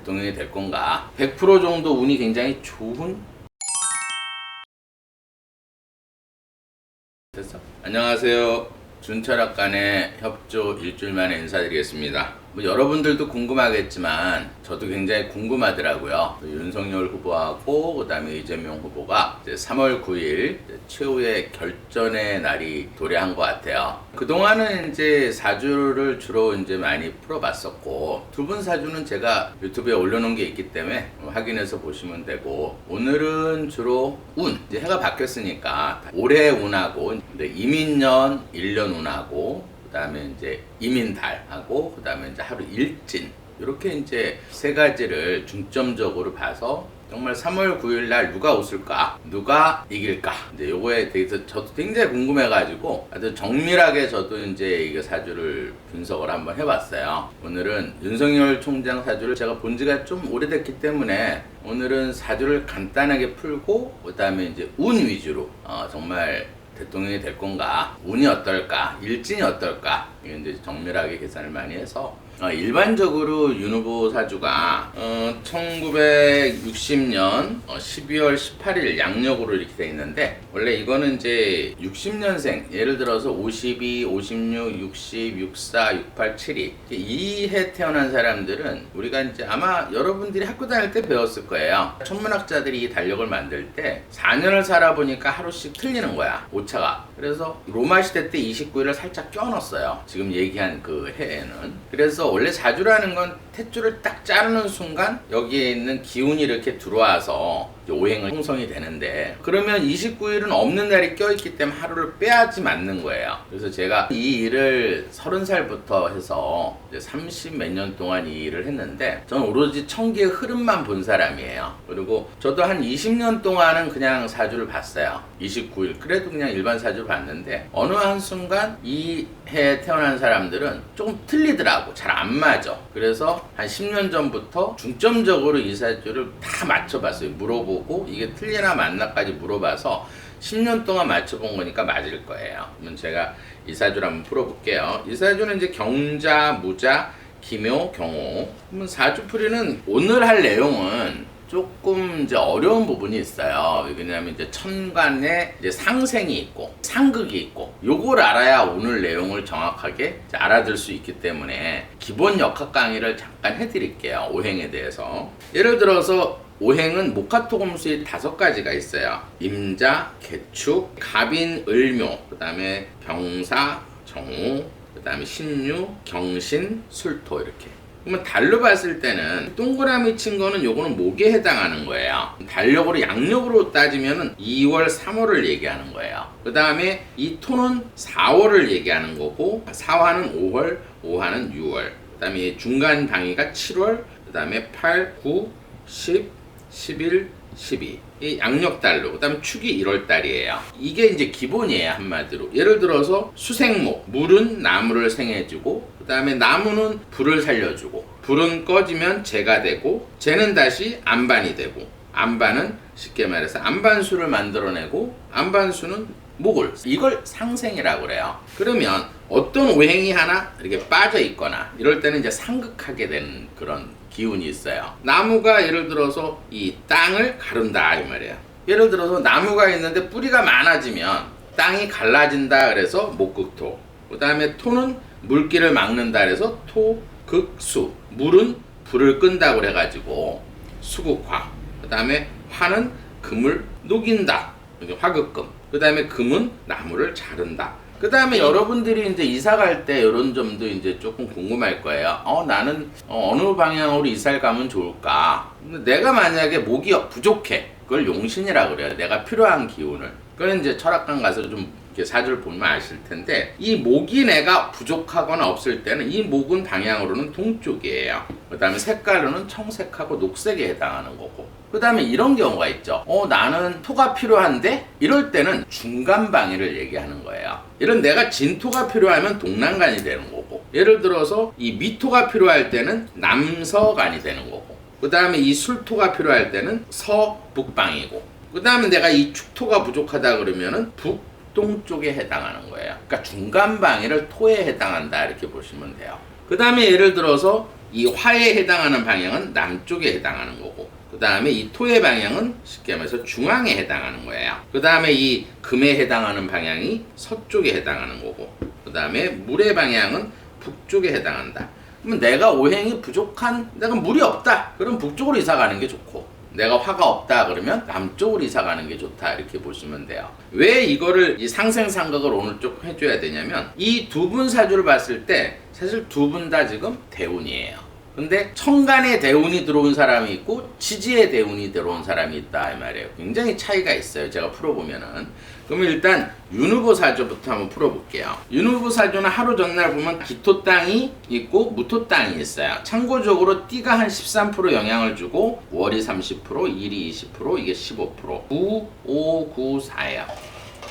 대통령이 될 건가? 100% 정도 운이 굉장히 좋은? 됐어? 안녕하세요. 준철학관의 협조 일주일 만에 인사드리겠습니다. 여러분들도 궁금하겠지만 저도 굉장히 궁금하더라고요. 윤석열 후보하고 그 다음에 이재명 후보가 이제 3월 9일 최후의 결전의 날이 도래한 것 같아요. 그동안은 이제 사주를 주로 이제 많이 풀어봤었고, 두 분 사주는 제가 유튜브에 올려놓은 게 있기 때문에 확인해서 보시면 되고, 오늘은 주로 운, 이제 해가 바뀌었으니까 올해 운하고 이민년 1년 운하고 그 다음에 이제 이민달하고 그 다음에 이제 하루 일진, 이렇게 이제 세 가지를 중점적으로 봐서 정말 3월 9일 날 누가 웃을까? 누가 이길까? 이제 요거에 대해서 저도 굉장히 궁금해가지고 아주 정밀하게 저도 이제 이거 사주를 분석을 한번 해봤어요. 오늘은 윤석열 총장 사주를 제가 본 지가 좀 오래됐기 때문에 오늘은 사주를 간단하게 풀고 그 다음에 이제 운 위주로 정말 대통령이 될 건가? 운이 어떨까? 일진이 어떨까? 이건 이제 정밀하게 계산을 많이 해서 일반적으로 윤 후보 사주가 1960년 12월 18일 양력으로 이렇게 돼 있는데, 원래 이거는 이제 60년생, 예를 들어서 52, 56, 60, 64, 68, 72 이 해 태어난 사람들은 우리가 이제 아마 여러분들이 학교 다닐 때 배웠을 거예요. 천문학자들이 이 달력을 만들 때 4년을 살아보니까 하루씩 틀리는 거야, 오차가. 그래서 로마 시대 때 29일을 살짝 껴넣었어요, 지금 얘기한 그 해에는. 그래서 원래 사주라는 건 탯줄을 딱 자르는 순간 여기에 있는 기운이 이렇게 들어와서 오행을 형성이 되는데, 그러면 29일은 없는 날이 껴있기 때문에 하루를 빼야지 맞는 거예요. 그래서 제가 이 일을 30살부터 해서 이제 30 몇 년 동안 이 일을 했는데, 저는 오로지 천기의 흐름만 본 사람이에요. 그리고 저도 한 20년 동안은 그냥 사주를 봤어요. 29일 그래도 그냥 일반 사주를 봤는데, 어느 한순간 이 해에 태어난 사람들은 조금 틀리더라고. 잘 안 맞아. 그래서 한 10년 전부터 중점적으로 이 사주를 다 맞춰봤어요. 물어보고 이게 틀리나 맞나까지 물어봐서 10년 동안 맞춰본 거니까 맞을 거예요. 그러면 제가 이 사주를 한번 풀어볼게요. 이 사주는 이제 경자, 무자, 기묘, 경호. 그러면 사주풀이는 오늘 할 내용은 조금 이제 어려운 부분이 있어요. 왜냐하면 이제 천간에 이제 상생이 있고 상극이 있고, 요걸 알아야 오늘 내용을 정확하게 알아들 수 있기 때문에 기본 역학 강의를 잠깐 해드릴게요. 오행에 대해서. 예를 들어서 오행은 목화토금수의 5가지가 있어요. 임자, 개축, 갑인, 을묘, 그 다음에 병사, 정호, 그 다음에 신유, 경신, 술토, 이렇게. 그러면 달로 봤을 때는 동그라미 친 거는 요거는 목에 해당하는 거예요. 달력으로 양력으로 따지면은 2월, 3월을 얘기하는 거예요. 그 다음에 이 토는 4월을 얘기하는 거고, 사화는 5월, 오화는 6월. 그 다음에 중간 방위가 7월, 그 다음에 8, 9, 10, 11, 12. 이 양력달로. 그 다음에 축이 1월달이에요. 이게 이제 기본이에요, 한마디로. 예를 들어서 수생목, 물은 나무를 생해주고, 그 다음에 나무는 불을 살려주고, 불은 꺼지면 재가 되고, 재는 다시 안반이 되고, 안반은 쉽게 말해서 안반수를 만들어내고, 안반수는 목을, 이걸 상생이라고 그래요. 그러면 어떤 오행이 하나 이렇게 빠져 있거나 이럴 때는 이제 상극하게 되는 그런 기운이 있어요. 나무가 예를 들어서 이 땅을 가른다 이 말이에요. 예를 들어서 나무가 있는데 뿌리가 많아지면 땅이 갈라진다 그래서 목극토. 그 다음에 토는 물길을 막는다 그래서 토극수. 물은 불을 끈다고 그래가지고 수극화. 그 다음에 화는 금을 녹인다. 화극금. 그 다음에 금은 나무를 자른다. 그 다음에 여러분들이 이제 이사 갈 때 이런 점도 이제 조금 궁금할 거예요. 나는 어느 방향으로 이사를 가면 좋을까? 근데 내가 만약에 목이 부족해. 그걸 용신이라 그래요. 내가 필요한 기운을. 그건 이제 철학관 가서 좀 이렇게 사주를 보면 아실 텐데, 이 목이 내가 부족하거나 없을 때는 이 목은 방향으로는 동쪽이에요. 그 다음에 색깔로는 청색하고 녹색에 해당하는 거고, 그 다음에 이런 경우가 있죠. 나는 토가 필요한데? 이럴 때는 중간방위를 얘기하는 거예요. 이런 내가 진토가 필요하면 동남간이 되는 거고, 예를 들어서 이 미토가 필요할 때는 남서간이 되는 거고, 그 다음에 이 술토가 필요할 때는 서북방이고, 그 다음에 내가 이 축토가 부족하다 그러면은 북동쪽에 해당하는 거예요. 그러니까 중간방위를 토에 해당한다 이렇게 보시면 돼요. 그 다음에 예를 들어서 이 화에 해당하는 방향은 남쪽에 해당하는 거고, 그 다음에 이 토의 방향은 쉽게 말해서 중앙에 해당하는 거예요. 그 다음에 이 금에 해당하는 방향이 서쪽에 해당하는 거고, 그 다음에 물의 방향은 북쪽에 해당한다. 그러면 내가 오행이 부족한, 내가 물이 없다, 그럼 북쪽으로 이사 가는 게 좋고, 내가 화가 없다 그러면 남쪽으로 이사 가는 게 좋다, 이렇게 보시면 돼요. 왜 이거를 이 상생상각을 오늘 좀 해줘야 되냐면, 이 두 분 사주를 봤을 때 사실 두 분 다 지금 대운이에요. 근데 천간에 대운이 들어온 사람이 있고 지지에 대운이 들어온 사람이 있다, 이 말이에요. 굉장히 차이가 있어요, 제가 풀어보면은. 그러면 일단 윤후보 사주부터 한번 풀어볼게요. 윤후보 사주는 하루 전날 보면 기토 땅이 있고 무토 땅이 있어요. 참고적으로 띠가 한 13% 영향을 주고 월이 30%, 일이 20%, 이게 15%, 9, 5, 9, 4예요.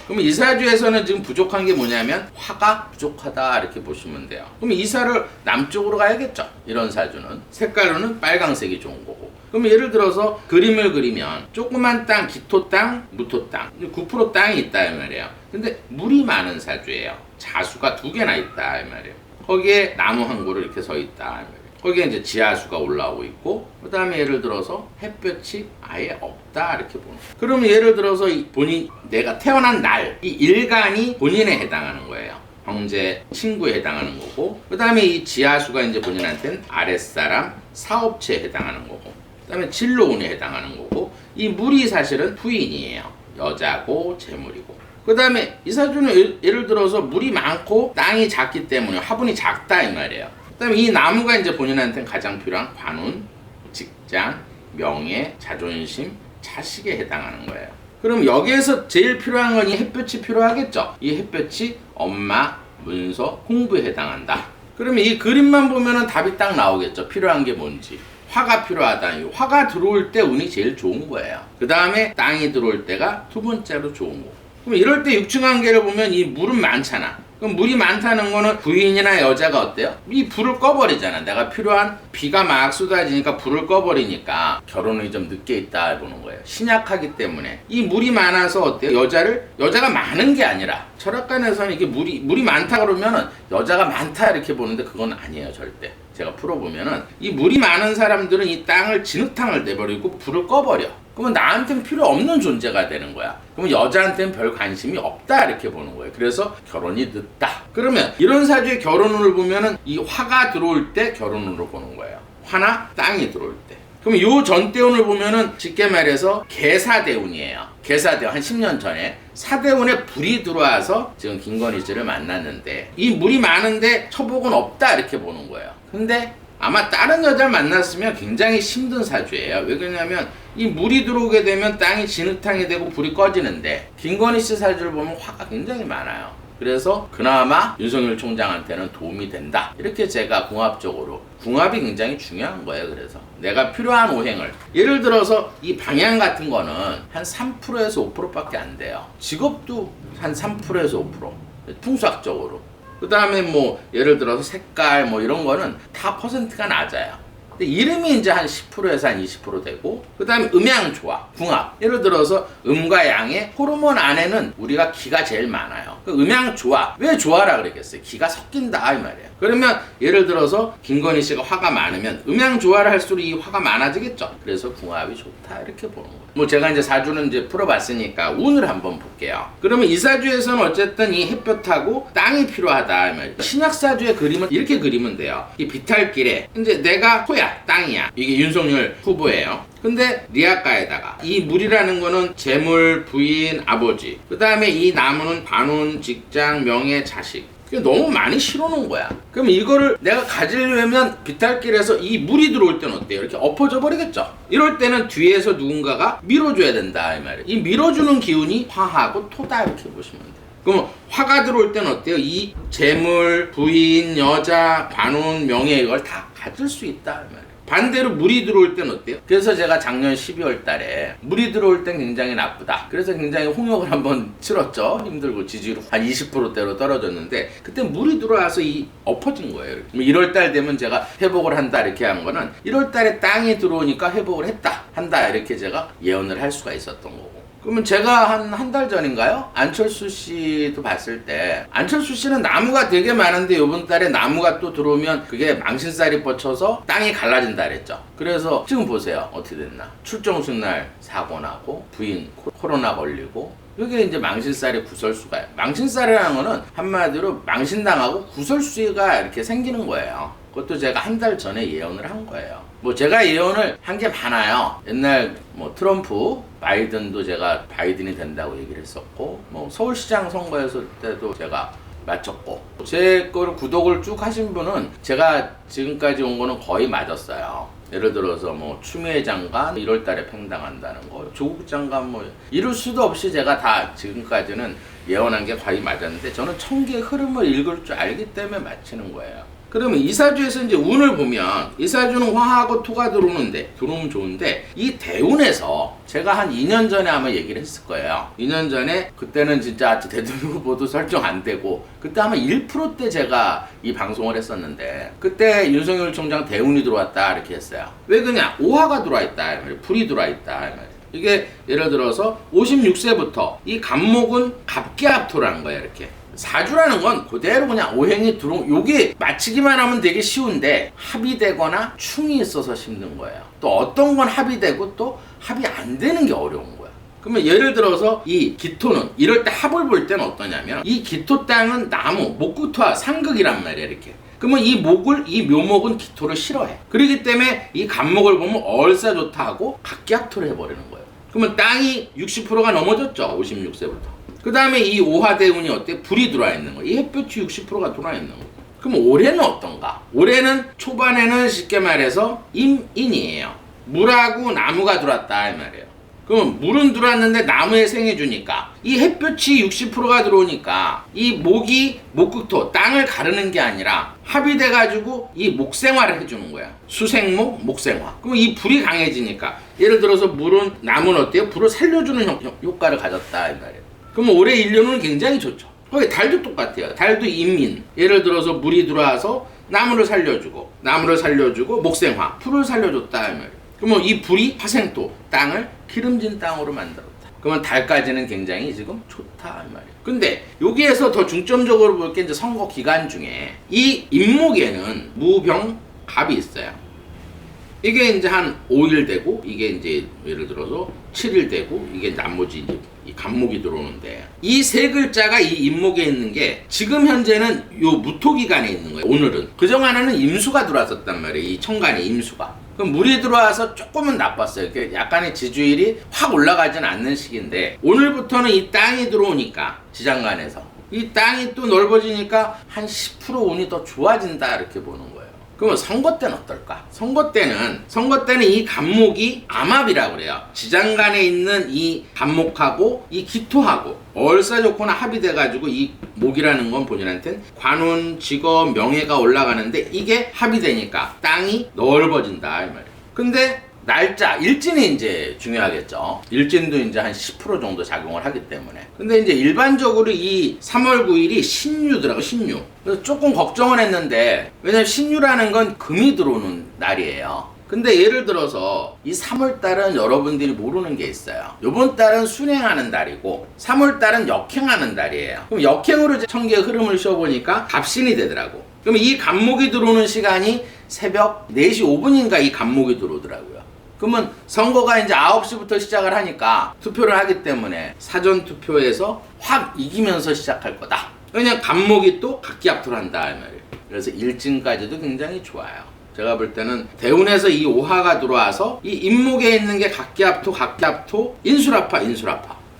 그럼 이 사주에서는 지금 부족한 게 뭐냐면 화가 부족하다, 이렇게 보시면 돼요. 그럼 이사를 남쪽으로 가야겠죠. 이런 사주는 색깔로는 빨강색이 좋은 거고. 그럼 예를 들어서 그림을 그리면 조그만 땅, 기토 땅, 무토 땅, 9% 땅이 있다, 이 말이에요. 근데 물이 많은 사주예요. 자수가 2개나 있다, 이 말이에요. 거기에 나무 한 그루 이렇게 서 있다, 이 말이에요. 거기에 이제 지하수가 올라오고 있고, 그 다음에 예를 들어서 햇볕이 아예 없다, 이렇게 보는 거예요. 그러면 예를 들어서 내가 태어난 날, 이 일간이 본인에 해당하는 거예요. 형제, 친구에 해당하는 거고, 그 다음에 이 지하수가 이제 본인한테는 아랫사람, 사업체에 해당하는 거고, 그 다음에 진로운에 해당하는 거고, 이 물이 사실은 부인이에요. 여자고 재물이고. 그 다음에 이 사주는 예를 들어서 물이 많고 땅이 작기 때문에 화분이 작다, 이 말이에요. 그 다음에 이 나무가 이제 본인한테는 가장 필요한 관운, 직장, 명예, 자존심, 자식에 해당하는 거예요. 그럼 여기에서 제일 필요한 건 이 햇볕이 필요하겠죠. 이 햇볕이 엄마, 문서, 공부에 해당한다. 그러면 이 그림만 보면은 답이 딱 나오겠죠. 필요한 게 뭔지. 화가 필요하다. 화가 들어올 때 운이 제일 좋은 거예요. 그 다음에 땅이 들어올 때가 두 번째로 좋은 거. 그럼 이럴 때 육충관계를 보면 이 물은 많잖아. 그럼 물이 많다는 거는 부인이나 여자가 어때요? 이 불을 꺼버리잖아. 내가 필요한 비가 막 쏟아지니까 불을 꺼버리니까 결혼이 좀 늦게 있다 보는 거예요. 신약하기 때문에. 이 물이 많아서 어때요? 여자가 많은 게 아니라, 철학관에서는 이게 물이 많다 그러면은 여자가 많다 이렇게 보는데 그건 아니에요, 절대. 제가 풀어보면은 이 물이 많은 사람들은 이 땅을 진흙탕을 내버리고 불을 꺼버려. 그러면 나한테는 필요 없는 존재가 되는 거야. 그러면 여자한테는 별 관심이 없다, 이렇게 보는 거예요. 그래서 결혼이 늦다. 그러면 이런 사주의 결혼운을 보면은 이 화가 들어올 때 결혼운으로 보는 거예요. 화나 땅이 들어올 때. 그럼 요 전대운을 보면은 쉽게 말해서 개사대운이에요. 개사대운, 한 10년 전에 사대운에 불이 들어와서 지금 김건희 씨를 만났는데, 이 물이 많은데 처복은 없다, 이렇게 보는 거예요. 근데 아마 다른 여자를 만났으면 굉장히 힘든 사주예요. 왜 그러냐면 이 물이 들어오게 되면 땅이 진흙탕이 되고 불이 꺼지는데, 김건희 씨 사주를 보면 화가 굉장히 많아요. 그래서 그나마 윤석열 총장한테는 도움이 된다, 이렇게 제가 궁합이 굉장히 중요한 거예요. 그래서 내가 필요한 오행을, 예를 들어서 이 방향 같은 거는 한 3%에서 5%밖에 안 돼요. 직업도 한 3%에서 5%, 풍수학적으로. 그 다음에 뭐 예를 들어서 색깔 뭐 이런 거는 다 퍼센트가 낮아요. 근데 이름이 이제 한 10%에서 한 20% 되고, 그 다음에 음양조화, 궁합. 예를 들어서 음과 양의 호르몬 안에는 우리가 기가 제일 많아요. 그 음양조화. 왜 조화라 그랬겠어요? 기가 섞인다, 이 말이에요. 그러면 예를 들어서 김건희 씨가 화가 많으면 음양조화를 할수록 이 화가 많아지겠죠. 그래서 궁합이 좋다, 이렇게 보는 거예요. 뭐 제가 이제 사주는 이제 풀어봤으니까 운을 한번 볼게요. 그러면 이 사주에서는 어쨌든 이 햇볕하고 땅이 필요하다, 이 말이에요. 신약사주의 그림은 이렇게 그리면 돼요. 이 비탈길에 이제 내가 토야, 땅이야. 이게 윤석열 후보예요. 근데 리아카에다가 이 물이라는 거는 재물, 부인, 아버지, 그 다음에 이 나무는 관운, 직장, 명예, 자식. 너무 많이 실어놓은 거야. 그럼 이거를 내가 가지려면 비탈길에서 이 물이 들어올 때는 어때요? 이렇게 엎어져 버리겠죠. 이럴 때는 뒤에서 누군가가 밀어줘야 된다, 이 말이에요. 이 밀어주는 기운이 화하고 토다, 이렇게 보시면 돼요. 그럼 화가 들어올 때는 어때요? 이 재물, 부인, 여자, 관운, 명예, 이걸 다 가질 수 있다, 이 말이에요. 반대로 물이 들어올 때는 어때요? 그래서 제가 작년 12월 달에 물이 들어올 땐 굉장히 나쁘다, 그래서 굉장히 홍역을 한번 치렀죠. 힘들고 지지율 한 20%대로 떨어졌는데, 그때 물이 들어와서 엎어진 거예요. 1월 달 되면 제가 회복을 한다, 이렇게 한 거는 1월 달에 땅이 들어오니까 회복을 한다, 이렇게 제가 예언을 할 수가 있었던 거고. 그러면 제가 한 달 전인가요? 안철수 씨도 봤을 때 안철수 씨는 나무가 되게 많은데 이번 달에 나무가 또 들어오면 그게 망신살이 뻗쳐서 땅이 갈라진다 그랬죠. 그래서 지금 보세요. 어떻게 됐나. 출정식 날 사고 나고 부인 코로나 걸리고 이게 이제 망신살이 구설수가요. 망신살이라는 거는 한마디로 망신당하고 구설수가 이렇게 생기는 거예요. 그것도 제가 한 달 전에 예언을 한 거예요. 뭐 제가 예언을 한 게 많아요. 옛날 뭐 트럼프, 바이든도 제가 바이든이 된다고 얘기를 했었고, 뭐 서울시장 선거였을 때도 제가 맞췄고, 제 거를 구독을 쭉 하신 분은 제가 지금까지 온 거는 거의 맞았어요. 예를 들어서 뭐 추미애 장관 1월 달에 팽당한다는 거, 조국 장관 뭐 이룰 수도 없이 제가 다 지금까지는 예언한 게 거의 맞았는데, 저는 천개의 흐름을 읽을 줄 알기 때문에 맞히는 거예요. 그러면 이사주에서 이제 운을 보면 이사주는 화하고 토가 들어오면 좋은데 이 대운에서 제가 한 2년 전에 아마 얘기를 했을 거예요. 2년 전에 그때는 진짜 대통령 후보도 설정 안 되고 그때 아마 1%대 제가 이 방송을 했었는데 그때 윤석열 총장 대운이 들어왔다 이렇게 했어요. 왜 그냥 오화가 들어와 있다, 불이 들어와 있다. 이게 예를 들어서 56세부터 이 갑목은 갑계합토라는 거예요. 이렇게. 사주라는 건 그대로 그냥 오행이 요게 맞히기만 하면 되게 쉬운데 합이 되거나 충이 있어서 힘든 거예요. 또 어떤 건 합이 되고 또 합이 안 되는 게 어려운 거야. 그러면 예를 들어서 이 기토는 이럴 때 합을 볼 때는 어떠냐면 이 기토 땅은 나무, 목구토와 상극이란 말이야. 이렇게. 그러면 이 묘목은 기토를 싫어해. 그렇기 때문에 이 갑목을 보면 얼싸 좋다 하고 각기합토를 해버리는 거예요. 그러면 땅이 60%가 넘어졌죠. 56세부터. 그 다음에 이 오화대운이 어때? 불이 들어와 있는 거예요. 이 햇볕이 60%가 들어와 있는 거예요. 그럼 올해는 어떤가? 올해는 초반에는 쉽게 말해서 인이에요. 물하고 나무가 들어왔다 이 말이에요. 그럼 물은 들어왔는데 나무에 생해주니까 이 햇볕이 60%가 들어오니까 이 목극토 땅을 가르는 게 아니라 합이 돼가지고 이 목생화를 해주는 거야. 수생목, 목생화. 그럼 이 불이 강해지니까 예를 들어서 나무는 어때요? 불을 살려주는 효과를 가졌다 이 말이에요. 그럼 올해 인류는 굉장히 좋죠. 거기 달도 똑같아요. 달도 인민. 예를 들어서 물이 들어와서 나무를 살려주고 목생화, 풀을 살려줬다 이 말이에요. 그러면 이 불이 화생토, 땅을 기름진 땅으로 만들었다. 그러면 달까지는 굉장히 지금 좋다 이 말이에요. 근데 여기에서 더 중점적으로 볼 게 이제 선거 기간 중에 이 인목에는 무병 갑이 있어요. 이게 이제 한 5일 되고 이게 이제 예를 들어서 7일 되고 이게 나머지 이제 이 갑목이 들어오는데 이 세 글자가 이 인목에 있는 게 지금 현재는 요 무토기간에 있는 거예요. 오늘은 그동안에는 임수가 들어왔었단 말이에요. 이 천간에 임수가. 그럼 물이 들어와서 조금은 나빴어요. 약간의 지주일이 확 올라가진 않는 시기인데 오늘부터는 이 땅이 들어오니까 지장간에서 이 땅이 또 넓어지니까 한 10% 운이 더 좋아진다 이렇게 보는 거예요. 그러면 선거 때는 어떨까? 선거 때는 이 갑목이 암합이라고 그래요. 지장간에 있는 이 갑목하고 이 기토하고 얼싸 좋거나 합이 돼가지고 이 목이라는 건 본인한테는 관운, 직업, 명예가 올라가는데 이게 합이 되니까 땅이 넓어진다 이 말이에요. 근데 날짜, 일진이 이제 중요하겠죠. 일진도 이제 한 10% 정도 작용을 하기 때문에. 근데 이제 일반적으로 이 3월 9일이 신유더라고, 신유. 그래서 조금 걱정을 했는데, 왜냐면 신유라는 건 금이 들어오는 날이에요. 근데 예를 들어서 이 3월 달은 여러분들이 모르는 게 있어요. 요번 달은 순행하는 달이고 3월 달은 역행하는 달이에요. 그럼 역행으로 이제 천개의 흐름을 쉬어보니까 갑신이 되더라고. 그럼 이 갑목이 들어오는 시간이 새벽 4시 5분인가 이 갑목이 들어오더라고요. 그러면 선거가 이제 9시부터 시작을 하니까 투표를 하기 때문에 사전 투표에서 확 이기면서 시작할 거다. 그냥 갑목이 또 각기합토를 한다 이 말이에요. 그래서 일진까지도 굉장히 좋아요. 제가 볼 때는 대운에서 이 오화가 들어와서 이 인목에 있는 게 각기합토, 인술합파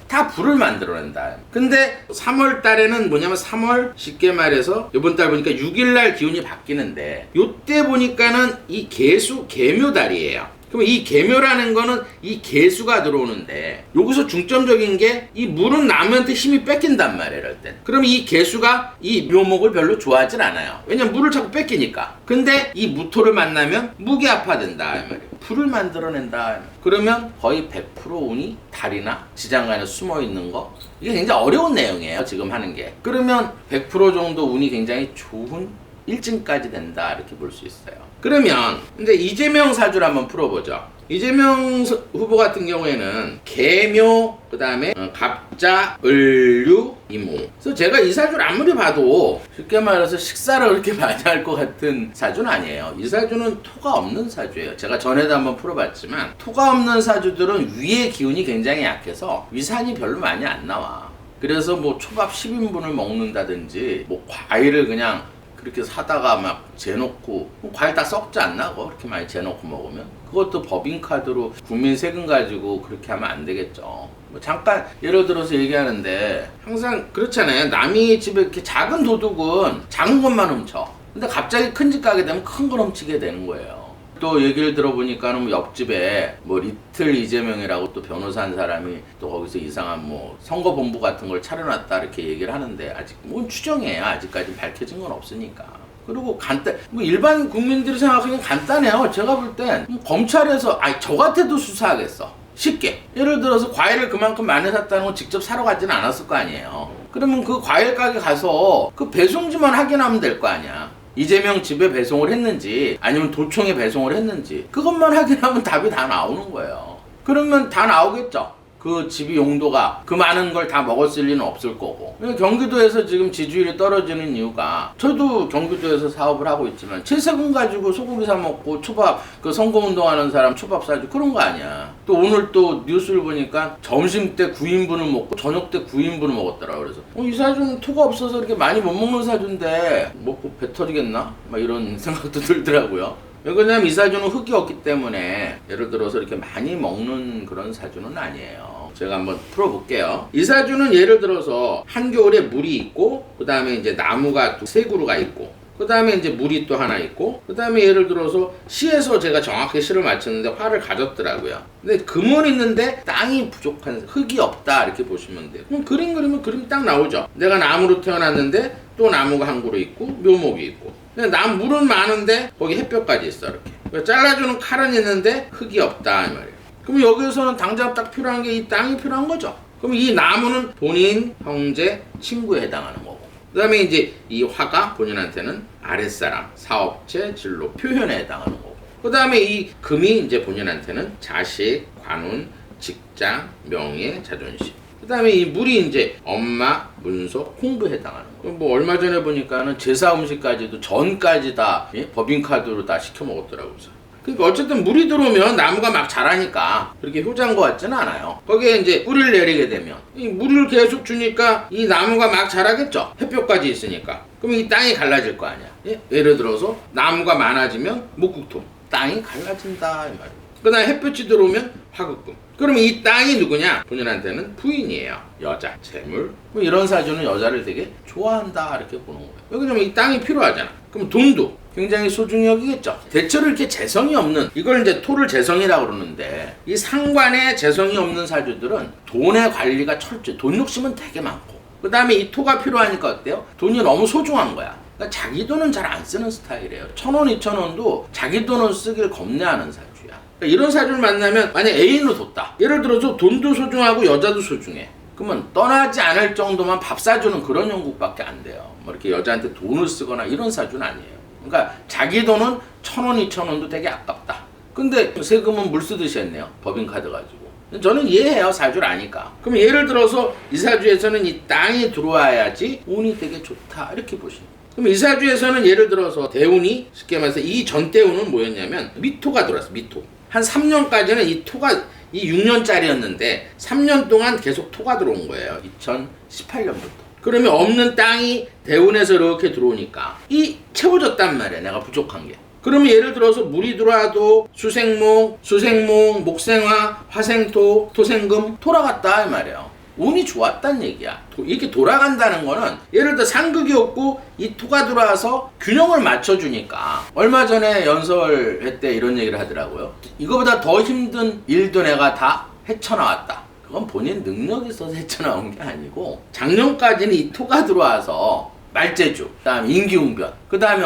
다 불을 만들어낸다. 근데 3월 달에는 뭐냐면 3월 쉽게 말해서 이번 달 보니까 6일날 기운이 바뀌는데 요때 보니까는 이 계묘달이에요. 그럼 이 계묘라는 거는 이 계수가 들어오는데 여기서 중점적인 게 이 물은 나무한테 힘이 뺏긴단 말이에요. 이럴 땐. 그럼 이 계수가 이 묘목을 별로 좋아하진 않아요. 왜냐면 물을 자꾸 뺏기니까. 근데 이 무토를 만나면 무게합화된다 이 말이에요. 불을 만들어낸다. 그러면 거의 100% 운이 달이나 지장간에 숨어있는 거 이게 굉장히 어려운 내용이에요. 지금 하는 게. 그러면 100% 정도 운이 굉장히 좋은 일진까지 된다 이렇게 볼 수 있어요. 그러면 이제 이재명 사주를 한번 풀어보죠. 이재명 후보 같은 경우에는 개묘, 그 다음에 갑자, 을류, 임오. 그래서 제가 이 사주를 아무리 봐도 쉽게 말해서 식사를 그렇게 많이 할 것 같은 사주는 아니에요. 이 사주는 토가 없는 사주예요. 제가 전에도 한번 풀어봤지만 토가 없는 사주들은 위의 기운이 굉장히 약해서 위산이 별로 많이 안 나와. 그래서 뭐 초밥 10인분을 먹는다든지 뭐 과일을 그냥 그렇게 사다가 막 재놓고 과일 다 썩지 않나? 그렇게 많이 재놓고 먹으면 그것도 법인카드로 국민 세금 가지고 그렇게 하면 안 되겠죠. 뭐 잠깐 예를 들어서 얘기하는데 항상 그렇잖아요. 남이 집에 이렇게 작은 도둑은 작은 것만 훔쳐. 근데 갑자기 큰 집 가게 되면 큰 걸 훔치게 되는 거예요. 또 얘기를 들어보니까는 옆집에 뭐 리틀 이재명이라고 또 변호사 한 사람이 또 거기서 이상한 뭐 선거본부 같은 걸 차려놨다 이렇게 얘기를 하는데 아직 뭔 추정이에요. 아직까지 밝혀진 건 없으니까. 그리고 뭐 일반 국민들이 생각하기엔 간단해요. 제가 볼 땐 검찰에서 저 같아도 수사하겠어. 쉽게. 예를 들어서 과일을 그만큼 많이 샀다는 건 직접 사러 가지는 않았을 거 아니에요. 그러면 그 과일 가게 가서 그 배송지만 확인하면 될 거 아니야. 이재명 집에 배송을 했는지 아니면 도청에 배송을 했는지 그것만 확인하면 답이 다 나오는 거예요. 그러면 다 나오겠죠. 그 집이 용도가 그 많은 걸 다 먹었을 리는 없을 거고. 경기도에서 지금 지지율이 떨어지는 이유가 저도 경기도에서 사업을 하고 있지만 제 세금 가지고 소고기 사 먹고 초밥 그 선거운동하는 사람 초밥 사주고 그런 거 아니야. 또 오늘 또 뉴스를 보니까 점심 때 9인분을 먹고 저녁 때 9인분을 먹었더라. 그래서 이 사주는 토가 없어서 이렇게 많이 못 먹는 사주인데 먹고 배 터지겠나? 막 이런 생각도 들더라고요. 왜냐면 이 사주는 흙이 없기 때문에 예를 들어서 이렇게 많이 먹는 그런 사주는 아니에요. 제가 한번 풀어볼게요. 이 사주는 예를 들어서 한겨울에 물이 있고 그 다음에 이제 나무가 세 그루가 있고 그 다음에 이제 물이 또 하나 있고 그 다음에 예를 들어서 시에서 제가 정확히 시를 맞췄는데 화를 가졌더라고요. 근데 금은 있는데 땅이 부족한 흙이 없다 이렇게 보시면 돼요. 그럼 그림 그리면 그림이 딱 나오죠. 내가 나무로 태어났는데 또 나무가 한 그루 있고 묘목이 있고 물은 많은데 거기 햇볕까지 있어 이렇게. 잘라주는 칼은 있는데 흙이 없다 이 말이에요. 그럼 여기서는 당장 딱 필요한 게 이 땅이 필요한 거죠. 그럼 이 나무는 본인, 형제, 친구에 해당하는 거고 그 다음에 이제 이 화가 본인한테는 아랫사람, 사업체, 진로, 표현에 해당하는 거고 그 다음에 이 금이 이제 본인한테는 자식, 관운, 직장, 명예, 자존심 그 다음에 이 물이 이제 엄마, 문서, 공부에 해당하는 거예요. 뭐 얼마 전에 보니까는 제사 음식까지도 전까지 다 법인카드로 다 시켜 먹었더라고요. 그러니까 어쨌든 물이 들어오면 나무가 막 자라니까 그렇게 효자인 것 같지는 않아요. 거기에 이제 뿌리를 내리게 되면 이 물을 계속 주니까 이 나무가 막 자라겠죠. 햇볕까지 있으니까. 그럼 이 땅이 갈라질 거 아니야. 예를 들어서 나무가 많아지면 목국토. 땅이 갈라진다 이 말이에요. 그 다음에 햇볕이 들어오면 화극금. 그러면 이 땅이 누구냐? 본인한테는 부인이에요. 여자, 재물. 뭐 이런 사주는 여자를 되게 좋아한다 이렇게 보는 거예요. 왜냐면 이 땅이 필요하잖아. 그럼 돈도 굉장히 소중히 여기겠죠. 대체로 이렇게 재성이 없는 이걸 이제 토를 재성이라고 그러는데 이 상관에 재성이 없는 사주들은 돈의 관리가 철저히 돈 욕심은 되게 많고 그 다음에 이 토가 필요하니까 어때요? 돈이 너무 소중한 거야. 그러니까 자기 돈은 잘 안 쓰는 스타일이에요. 1,000원, 2,000원도 자기 돈은 쓰길 겁내하는 사주야. 그러니까 이런 사주를 만나면 만약 애인으로 뒀다. 예를 들어서 돈도 소중하고 여자도 소중해. 그러면 떠나지 않을 정도만 밥 사주는 그런 형국밖에 안 돼요. 뭐 이렇게 여자한테 돈을 쓰거나 이런 사주는 아니에요. 그러니까 자기 돈은 1,000원, 2,000원도 되게 아깝다. 근데 세금은 물 쓰듯이 했네요. 법인카드 가지고. 저는 이해해요. 사주를 아니까. 그럼 예를 들어서 이 사주에서는 이 땅이 들어와야지 운이 되게 좋다. 이렇게 보시면. 그럼 이 사주에서는 예를 들어서 대운이 쉽게 말해서 이 전대운은 뭐였냐면 미토가 들어왔어. 미토. 한 3년까지는 이 토가 이 6년짜리였는데 3년 동안 계속 토가 들어온 거예요. 2018년부터. 그러면 없는 땅이 대운에서 이렇게 들어오니까 이 채워졌단 말이야. 내가 부족한 게. 그러면 예를 들어서 물이 들어와도 수생목, 목생화, 화생토, 토생금 돌아갔다 이 말이에요. 운이 좋았단 얘기야. 이렇게 돌아간다는 거는 예를 들어 상극이 없고 이 토가 들어와서 균형을 맞춰주니까 얼마 전에 연설회 때 이런 얘기를 하더라고요. 이거보다 더 힘든 일도 내가 다 헤쳐나왔다. 그건 본인 능력이 있어서 헤쳐나온 게 아니고 작년까지는 이 토가 들어와서 말재주, 그 다음에 인기응변, 그 다음에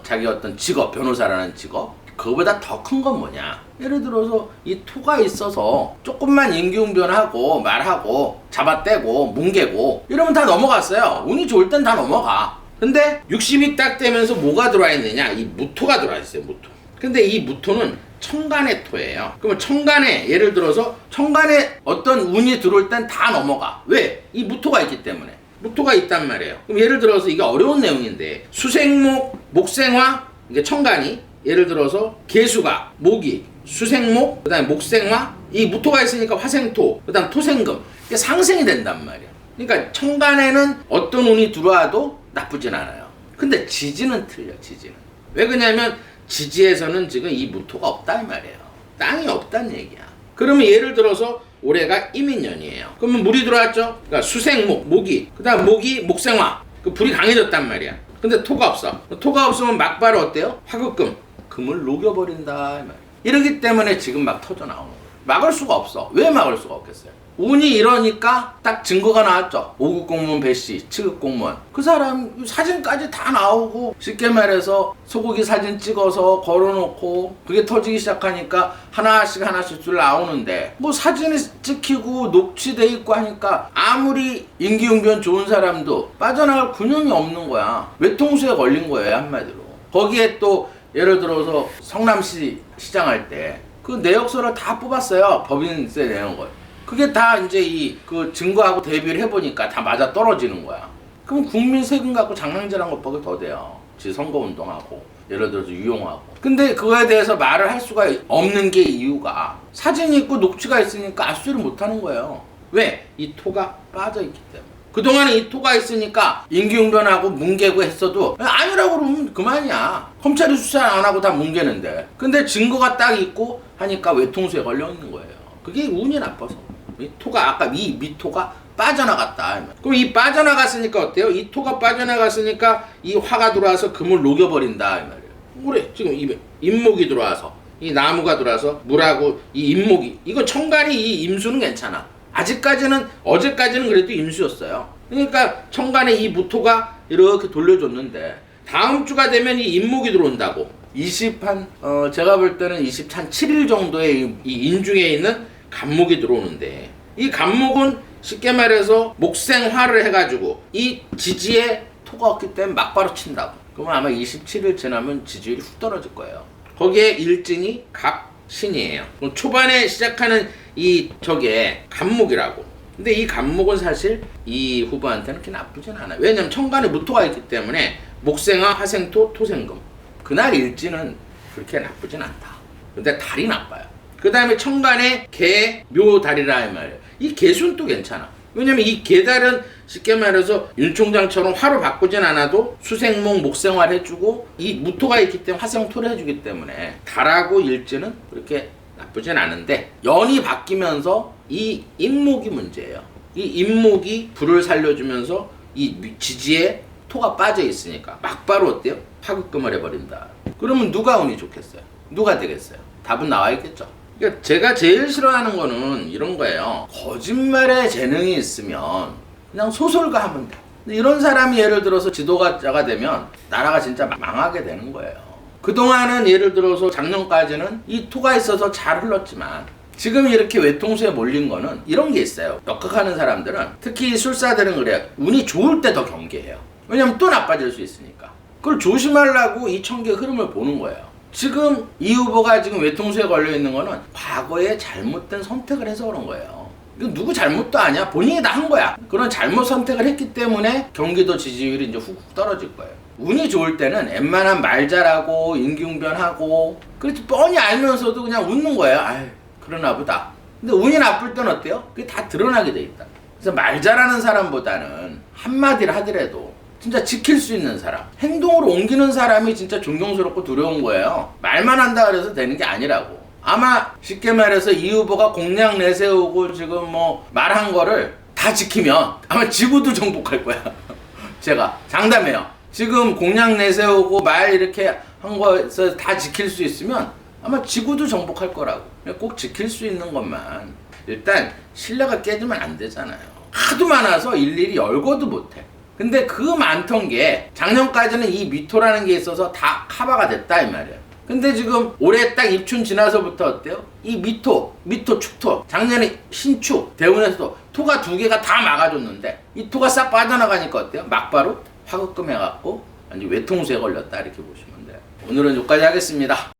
자기 어떤 직업, 변호사라는 직업 그거보다 더 큰 건 뭐냐. 예를 들어서 이 토가 있어서 조금만 인기응변하고 말하고 잡아떼고 뭉개고 이러면 다 넘어갔어요. 운이 좋을 땐 다 넘어가. 근데 60이 딱 되면서 뭐가 들어와 있느냐. 이 무토가 들어와 있어요. 무토. 근데 이 무토는 천간의 토예요. 그러면 천간에 예를 들어서 천간에 어떤 운이 들어올 땐 다 넘어가. 왜? 이 무토가 있기 때문에. 무토가 있단 말이에요. 그럼 예를 들어서 이게 어려운 내용인데 수생목, 목생화, 이게 천간이 예를 들어서 개수가 목이 수생목, 그다음에 목생화, 이 무토가 있으니까 화생토, 그다음 토생금 이게 상생이 된단 말이야. 그러니까 천간에는 어떤 운이 들어와도 나쁘진 않아요. 근데 지지는 틀려. 지지는 왜 그러냐면 지지에서는 지금 이 무토가 없다 이 말이에요. 땅이 없다는 얘기야. 그러면 예를 들어서 올해가 임인년이에요. 그러면 물이 들어왔죠. 그러니까 수생목, 목이, 그다음 목이 목생화, 그 불이 강해졌단 말이야. 근데 토가 없어. 토가 없으면 막바로 어때요? 화극금, 금을 녹여버린다 이 말이야. 이러기 때문에 지금 막 터져 나오는 거예요. 막을 수가 없어. 왜 막을 수가 없겠어요? 운이 이러니까 딱 증거가 나왔죠. 5급 공무원 배씨, 7급 공무원. 그 사람 사진까지 다 나오고 쉽게 말해서 소고기 사진 찍어서 걸어놓고 그게 터지기 시작하니까 하나씩 줄 나오는데 뭐 사진이 찍히고 녹취돼 있고 하니까 아무리 임기응변 좋은 사람도 빠져나갈 군형이 없는 거야. 외통수에 걸린 거예요 한마디로. 거기에 또 예를 들어서 성남시 시장할 때 그 내역서를 다 뽑았어요. 법인세 내는 걸. 그게 다 이제 그 증거하고 대비를 해보니까 다 맞아 떨어지는 거야. 그럼 국민 세금 갖고 장난질한 것밖에 더 돼요. 지 선거운동하고 예를 들어서 유용하고. 근데 그거에 대해서 말을 할 수가 없는 게 이유가 사진이 있고 녹취가 있으니까 압수를 못하는 거예요. 왜? 이 토가 빠져있기 때문에. 그동안에 이 토가 있으니까 임기응변하고 뭉개고 했어도 아니라고 그러면 그만이야. 검찰이 수사 안 하고 다 뭉개는데. 근데 증거가 딱 있고 하니까 외통수에 걸려 있는 거예요. 그게 운이 나빠서. 이 토가 아까 이 미토가 빠져나갔다. 그럼 이 빠져나갔으니까 어때요? 이 토가 빠져나갔으니까 이 화가 들어와서 금을 녹여버린다 이 말이에요. 그래 지금 임목이 들어와서 이 나무가 들어와서 물하고 이 임목이 이건 천간이 이 임수는 괜찮아. 아직까지는 어제까지는 그래도 임수였어요. 그러니까 천간에 이 무토가 이렇게 돌려줬는데 다음 주가 되면 이 임목이 들어온다고. 제가 볼 때는 27일 정도의 이 인중에 있는 간목이 들어오는데 이 간목은 쉽게 말해서 목생화를 해가지고 이 지지에 토가 없기 때문에 막바로 친다고. 그러면 아마 27일 지나면 지지율이 훅 떨어질 거예요. 거기에 일진이 갑신이에요. 그럼 초반에 시작하는 저게 간목이라고. 근데 이 간목은 사실 이 후보한테는 그렇게 나쁘진 않아요. 왜냐면 천간에 무토가 있기 때문에 목생화, 화생토, 토생금. 그날 일진은 그렇게 나쁘진 않다. 근데 달이 나빠요. 그 다음에 천간에 개, 묘, 달이라 이 말이에요. 이 개수는 또 괜찮아. 왜냐면 이 개달은 쉽게 말해서 윤 총장처럼 화로 바꾸진 않아도 수생목, 목생화를 해주고 이 무토가 있기 때문에 화생토를 해주기 때문에 달하고 일진은 그렇게 나쁘진 않은데 연이 바뀌면서 이 임목이 문제예요. 이 임목이 불을 살려주면서 이 지지에 토가 빠져 있으니까 막바로 어때요? 파급금을 해버린다. 그러면 누가 운이 좋겠어요? 누가 되겠어요? 답은 나와 있겠죠. 그러니까 제가 제일 싫어하는 거는 이런 거예요. 거짓말에 재능이 있으면 그냥 소설가 하면 돼. 근데 이런 사람이 예를 들어서 지도자가 되면 나라가 진짜 망하게 되는 거예요. 그동안은 예를 들어서 작년까지는 이 토가 있어서 잘 흘렀지만 지금 이렇게 외통수에 몰린 거는 이런 게 있어요. 역학하는 사람들은 특히 술사들은 그래요. 운이 좋을 때 더 경계해요. 왜냐면 또 나빠질 수 있으니까. 그걸 조심하려고 이 천기의 흐름을 보는 거예요. 지금 이 후보가 지금 외통수에 걸려 있는 거는 과거에 잘못된 선택을 해서 그런 거예요. 이거 누구 잘못도 아니야. 본인이 다 한 거야. 그런 잘못 선택을 했기 때문에 경기도 지지율이 이제 훅 떨어질 거예요. 운이 좋을 때는 웬만한 말 잘하고 임기응변하고 그렇지 뻔히 알면서도 그냥 웃는 거예요. 아유 그러나 보다. 근데 운이 나쁠 땐 어때요? 그게 다 드러나게 돼 있다. 그래서 말 잘하는 사람보다는 한마디를 하더라도 진짜 지킬 수 있는 사람, 행동으로 옮기는 사람이 진짜 존경스럽고 두려운 거예요. 말만 한다 그래서 되는 게 아니라고. 아마 쉽게 말해서 이 후보가 공약 내세우고 지금 뭐 말한 거를 다 지키면 아마 지구도 정복할 거야. 제가 장담해요. 지금 공약 내세우고 말 이렇게 한 거에서 다 지킬 수 있으면 아마 지구도 정복할 거라고. 꼭 지킬 수 있는 것만. 일단 신뢰가 깨지면 안 되잖아요. 하도 많아서 일일이 열거도 못해. 근데 그 많던 게 작년까지는 이 미토라는 게 있어서 다 커버가 됐다 이 말이에요. 근데 지금 올해 딱 입춘 지나서부터 어때요? 이 미토, 축토, 작년에 신축, 대운에서도 토가 2개가 다 막아줬는데 이 토가 싹 빠져나가니까 어때요? 막바로 화급금 해갖고 완전 외통수에 걸렸다 이렇게 보시면 돼요. 오늘은 여기까지 하겠습니다.